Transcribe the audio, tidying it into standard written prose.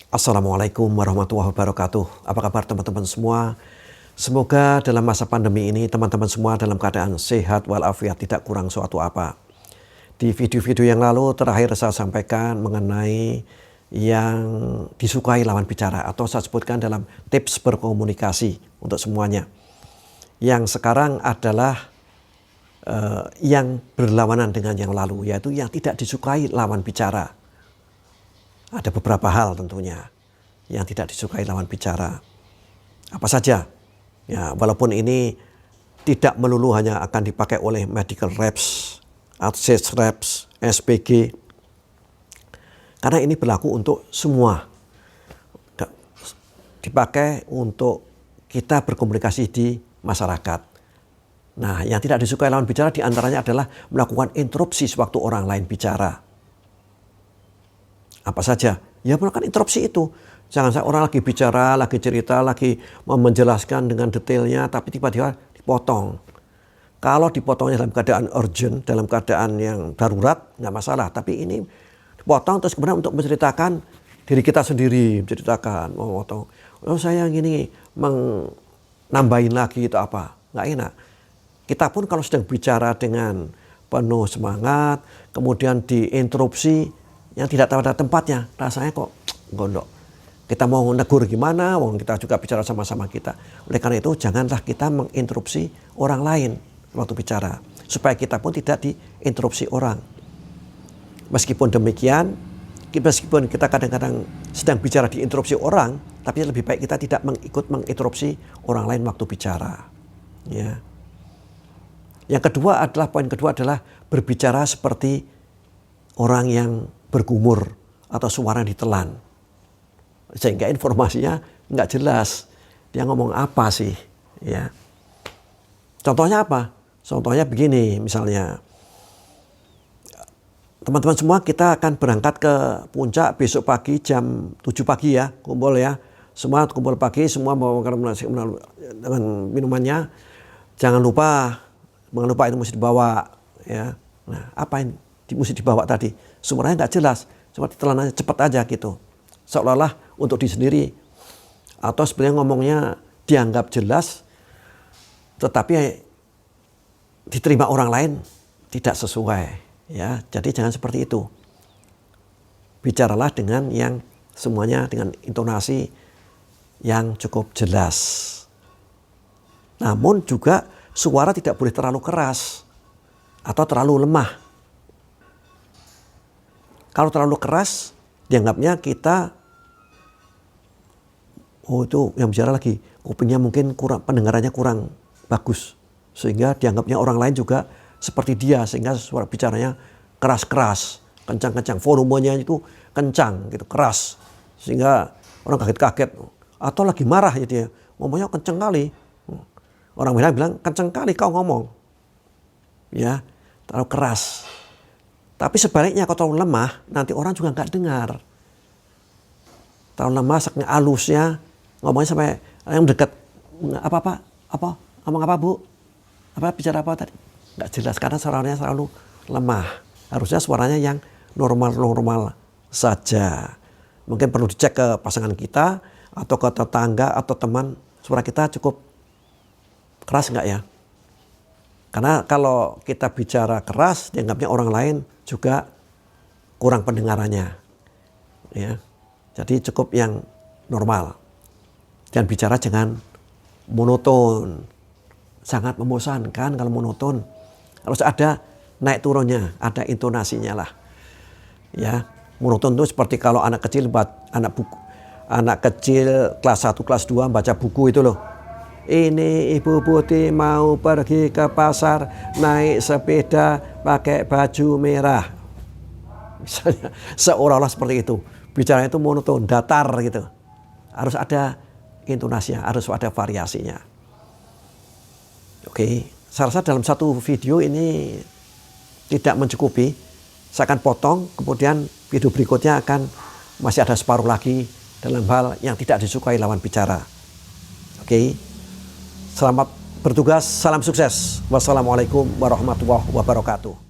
Assalamualaikum warahmatullahi wabarakatuh. Apa kabar teman-teman semua? Semoga dalam masa pandemi ini teman-teman semua dalam keadaan sehat walafiat, tidak kurang suatu apa. Di video-video yang lalu terakhir saya sampaikan mengenai yang disukai lawan bicara, atau saya sebutkan dalam tips berkomunikasi untuk semuanya. Yang sekarang adalah yang berlawanan dengan yang lalu, yaitu yang tidak disukai lawan bicara. Ada beberapa hal tentunya yang tidak disukai lawan bicara. Apa saja? Ya, walaupun ini tidak melulu hanya akan dipakai oleh medical reps, sales reps, SPG. Karena ini berlaku untuk semua. Dipakai untuk kita berkomunikasi di masyarakat. Nah, yang tidak disukai lawan bicara diantaranya adalah melakukan interupsi sewaktu orang lain bicara. Apa saja? Ya, melakukan interupsi itu. Jangan sampai orang lagi bicara, lagi cerita, lagi menjelaskan dengan detailnya, tapi tiba-tiba dipotong. Kalau dipotongnya dalam keadaan urgent, dalam keadaan yang darurat, nggak masalah. Tapi ini dipotong terus kemudian untuk menceritakan diri kita sendiri, menceritakan, memotong. Oh, saya gini, nambahin lagi itu apa? Nggak enak. Kita pun kalau sedang bicara dengan penuh semangat, kemudian diinterupsi, yang tidak pada tempatnya, rasanya kok gondok. Kita mau negur gimana, kita juga bicara sama-sama kita. Oleh karena itu janganlah kita menginterupsi orang lain waktu bicara, supaya kita pun tidak diinterupsi orang. Meskipun demikian, meskipun kita kadang-kadang sedang bicara diinterupsi orang, tapi lebih baik kita tidak ikut menginterupsi orang lain waktu bicara. Ya. Yang kedua adalah, poin kedua adalah berbicara seperti orang yang bergumur atau suara ditelan, sehingga informasinya nggak jelas. Dia ngomong apa sih? Ya. Contohnya apa? Contohnya begini, misalnya teman-teman semua kita akan berangkat ke puncak besok pagi jam 7 pagi ya, kumpul ya. Semua kumpul pagi, semua bawa dengan minumannya. Jangan lupa itu mesti dibawa ya. Nah, apa yang mesti dibawa tadi? Suaranya nggak jelas, cuma ditelan aja, cepat aja gitu. Seolah-olah untuk diri sendiri. Atau sebenarnya ngomongnya dianggap jelas, tetapi diterima orang lain tidak sesuai. Ya, jadi jangan seperti itu. Bicaralah dengan yang semuanya dengan intonasi yang cukup jelas. Namun juga suara tidak boleh terlalu keras atau terlalu lemah. Kalau terlalu keras, dianggapnya kita, itu yang bicara lagi, kupingnya mungkin kurang, pendengarannya kurang bagus. Sehingga dianggapnya orang lain juga seperti dia, sehingga suara bicaranya keras-keras, kencang-kencang, volumenya itu kencang, gitu, keras. Sehingga orang kaget-kaget. Atau lagi marah ya dia, ngomongnya kencang kali. Orang bilang, kencang kali kau ngomong. Ya, terlalu keras. Tapi sebaliknya kalau terlalu lemah, nanti orang juga nggak dengar. Terlalu lemah, saking halusnya, ngomongnya sampai yang dekat. Apa, ngomong apa bu? Apa, bicara apa tadi? Nggak jelas, karena suaranya selalu lemah. Harusnya suaranya yang normal-normal saja. Mungkin perlu dicek ke pasangan kita, atau ke tetangga, atau teman, suara kita cukup keras nggak ya? Karena kalau kita bicara keras, dianggapnya orang lain juga kurang pendengarannya. Ya. Jadi cukup yang normal. Dan bicara jangan monoton. Sangat membosankan kalau monoton. Harus ada naik turunnya, ada intonasinya lah. Ya, monoton itu seperti kalau anak kecil kelas 1, kelas 2 baca buku itu loh. Ini Ibu Putih mau pergi ke pasar, naik sepeda, pakai baju merah. Misalnya, seolah-olah seperti itu. Bicaranya itu monoton, datar gitu. Harus ada intonasinya, harus ada variasinya. Oke, saya rasa dalam satu video ini tidak mencukupi. Saya akan potong, kemudian video berikutnya akan masih ada separuh lagi dalam hal yang tidak disukai lawan bicara. Oke. Selamat bertugas, salam sukses. Wassalamualaikum warahmatullahi wabarakatuh.